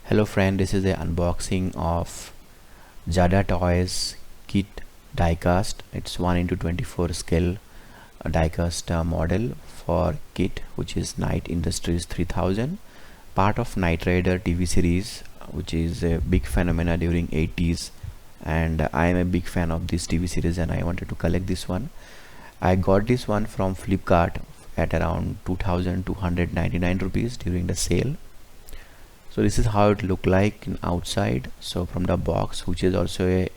Hello friend, this is the unboxing of Jada Toys kit diecast. It's 1:24 scale diecast model for kit, which is Knight Industries 3000, part of Knight Rider TV series, which is a big phenomena during 80s, and I am a big fan of this TV series and I wanted to collect this one. I got this one from Flipkart at around 2299 rupees during the sale. So this is how it look like in outside. So from the box, which is also a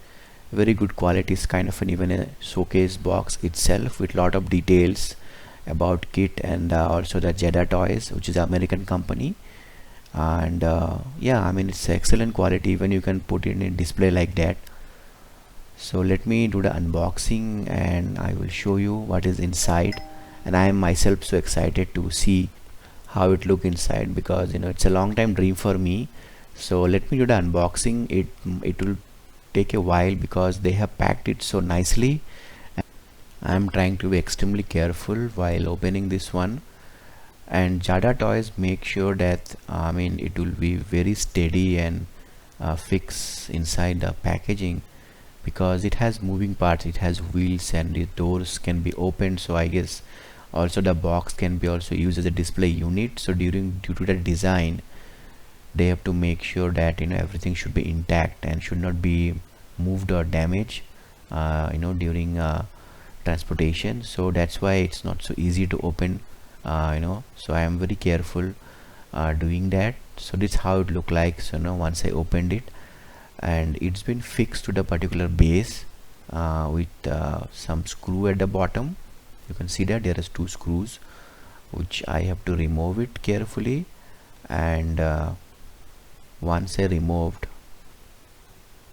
very good quality, is kind of an even a showcase box itself with lot of details about kit and also the Jada Toys, which is an American company. And yeah, I mean it's excellent quality, even you can put it in a display like that. So let me do the unboxing and I will show you what is inside, and I am myself so excited to see how it look inside, because it's a long time dream for me. So let me do the unboxing. It will take a while because they have packed it so nicely. I am trying to be extremely careful while opening this one, and Jada Toys make sure that it will be very steady and fix inside the packaging, because it has moving parts, it has wheels and the doors can be opened. So I guess also the box can be also used as a display unit. So due to the design, they have to make sure that everything should be intact and should not be moved or damaged during transportation. So that's why it's not so easy to open. So I am very careful doing that. So this is how it look like. So now once I opened it, and it's been fixed to the particular base with some screw at the bottom. You can see that there is two screws which I have to remove it carefully, and once I removed,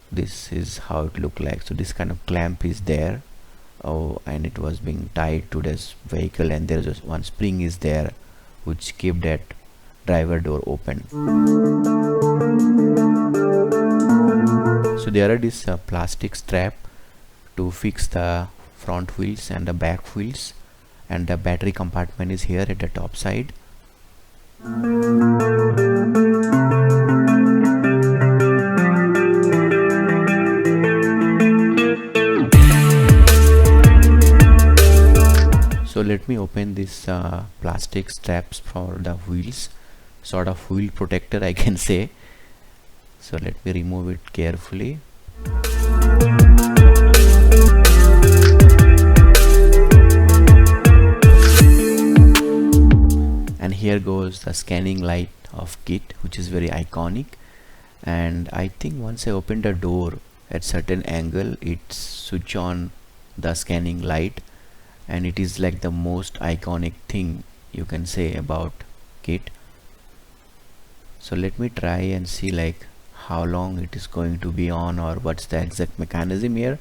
this is how it look like. So this kind of clamp is there, and it was being tied to this vehicle, and there is one spring is there which keep that driver door open. So there are this plastic strap to fix the front wheels and the back wheels, and the battery compartment is here at the top side. So let me open this plastic straps for the wheels, sort of wheel protector I can say. So let me remove it carefully. And here goes the scanning light of kit, which is very iconic. And I think once I open the door at certain angle, it switch on the scanning light, and it is like the most iconic thing you can say about kit. So let me try and see like how long it is going to be on, or what's the exact mechanism here.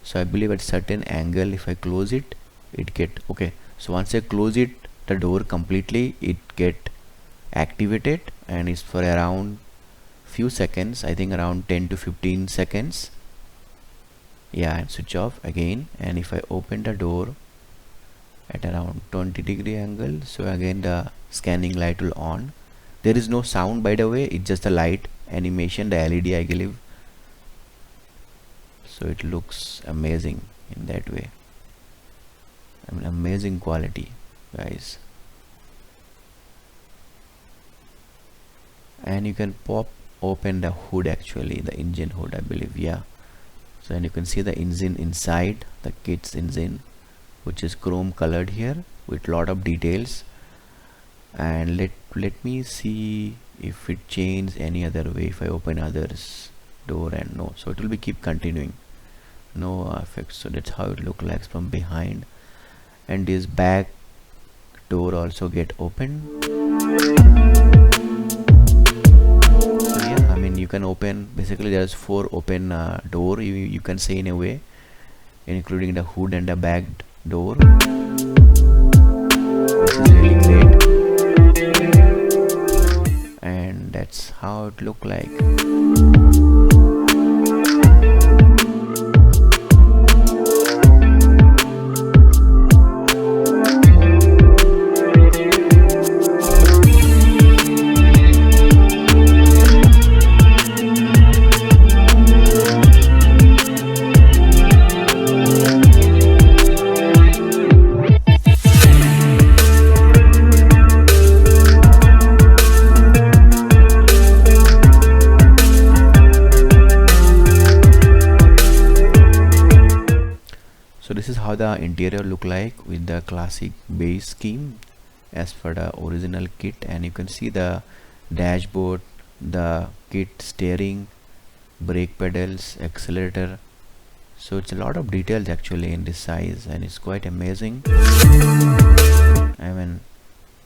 So I believe at certain angle, if I close it, it get okay. So once I close it, the door completely, it get activated, and it's for around few seconds, I think around 10 to 15 seconds. Yeah, and switch off again. And if I open the door at around 20-degree angle, so again the scanning light will on. There is no sound, by the way, it's just the light animation, the LED I believe. So it looks amazing in that way. Amazing quality, guys. And you can pop open the hood, actually the engine hood I believe. Yeah, so and you can see the engine inside, the kit's engine, which is chrome colored here with lot of details. And let me see if it changes any other way if I open others door, and no, so it will be keep continuing, no effects. So that's how it look like from behind. And this back door also get open. So yeah, you can open, basically there's 4 open door, you can say in a way, including the hood and the back door, which is really great. And that's how it look like. how the interior look like with the classic base scheme as per the original kit. And you can see the dashboard, the kit steering, brake pedals, accelerator. So it's a lot of details actually in this size, and it's quite amazing. I mean,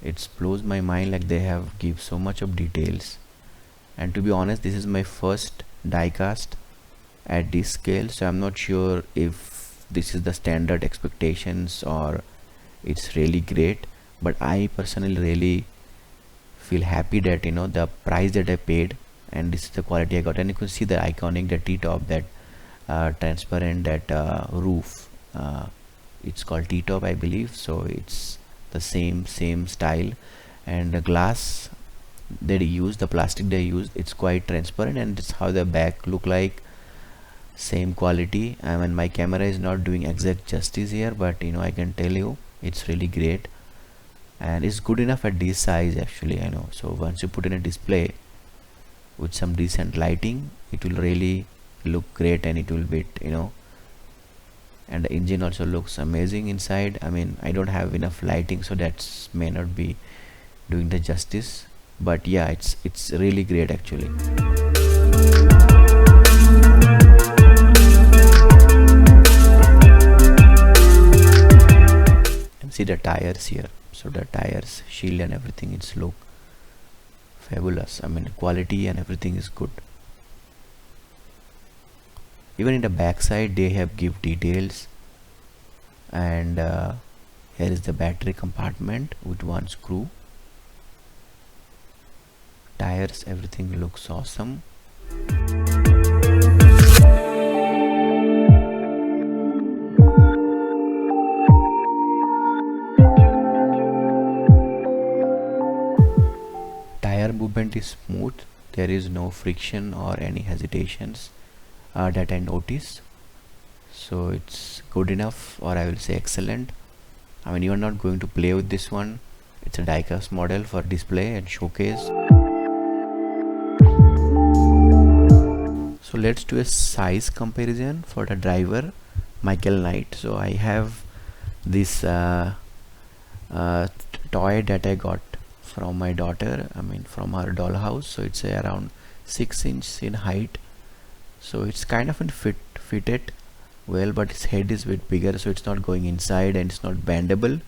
it blows my mind, like they have give so much of details. And to be honest, this is my first diecast at this scale, so I'm not sure if this is the standard expectations or it's really great, but I personally really feel happy that the price that I paid, and this is the quality I got. And you can see the iconic, the T-top, that transparent, that roof, it's called T-top I believe, so it's the same style. And the glass they use, the plastic they used, it's quite transparent, and it's how the back look like, same quality. I mean, my camera is not doing exact justice here, but I can tell you it's really great, and it's good enough at this size actually. I know, so once you put in a display with some decent lighting, it will really look great, and it will be and the engine also looks amazing inside. I mean, I don't have enough lighting, so that's may not be doing the justice, but yeah, it's really great actually. And see the tires here, so the tires, shield and everything, it's look fabulous. I mean, quality and everything is good. Even in the back side they have give details, and here is the battery compartment with one screw. Tires, everything looks awesome. Tire movement is smooth, there is no friction or any hesitations that I notice, so it's good enough, or I will say excellent. I mean, you are not going to play with this one, it's a diecast model for display and showcase. So let's do a size comparison for the driver, Michael Knight. So I have this toy that I got from my daughter, I mean from her dollhouse. So it's around 6 inches in height, so it's kind of fitted well, but its head is a bit bigger, so it's not going inside and it's not bendable.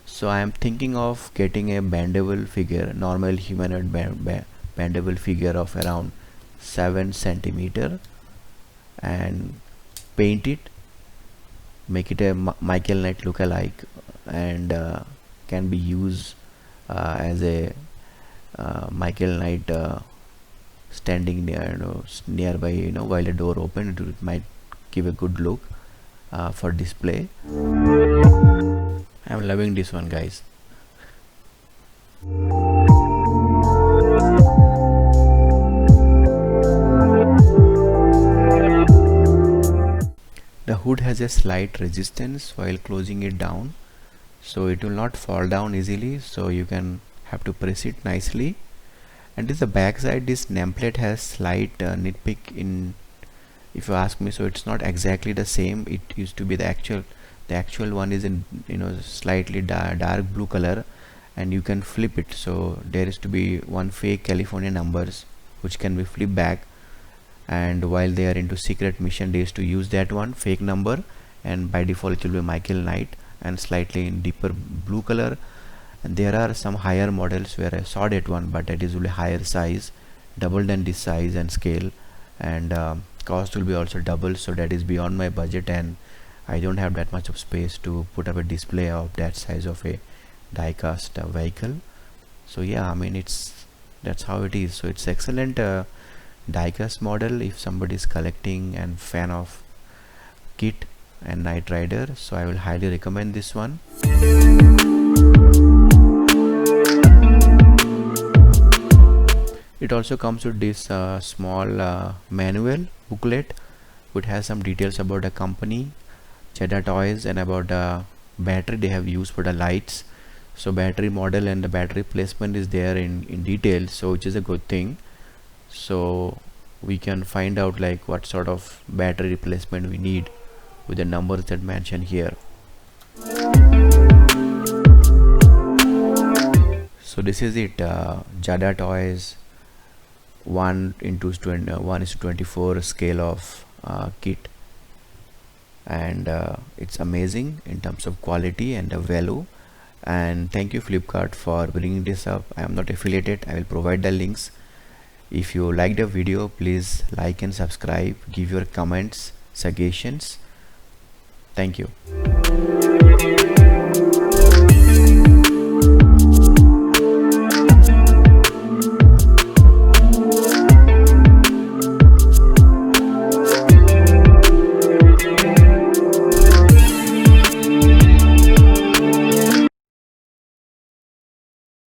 So I am thinking of getting a bendable figure, normal humanoid bendable figure of around 7 centimeter, and paint it, make it a Michael Knight look-alike, and can be used as a Michael Knight standing nearby, while the door open. It might give a good look for display. I'm loving this one, guys. The hood has a slight resistance while closing it down, so it will not fall down easily, so you can have to press it nicely. And this the back side, this nameplate has slight nitpick in, if you ask me, so it's not exactly the same. It used to be the actual one is in slightly dark blue color, and you can flip it, so there is to be one fake California numbers which can be flipped back, and while they are into secret mission they used to use that one fake number, and by default it will be Michael Knight and slightly in deeper blue color. And there are some higher models where I saw that one, but that is really higher size, double than this size and scale, and cost will be also double, so that is beyond my budget, and I don't have that much of space to put up a display of that size of a die-cast vehicle. So yeah, I mean, that's how it is. So it's excellent die-cast model if somebody is collecting and fan of KITT and Knight Rider, so I will highly recommend this one. It also comes with this small manual booklet which has some details about the company Cheddar Toys and about the battery they have used for the lights. So battery model and the battery placement is there in detail, so which is a good thing. So we can find out like what sort of battery replacement we need with the numbers that mentioned here. So this is it, Jada Toys 1:24 scale of kit, and it's amazing in terms of quality and value. And thank you Flipkart for bringing this up. I am not affiliated, I will provide the links. If you like the video, please like and subscribe, give your comments, suggestions. Thank you.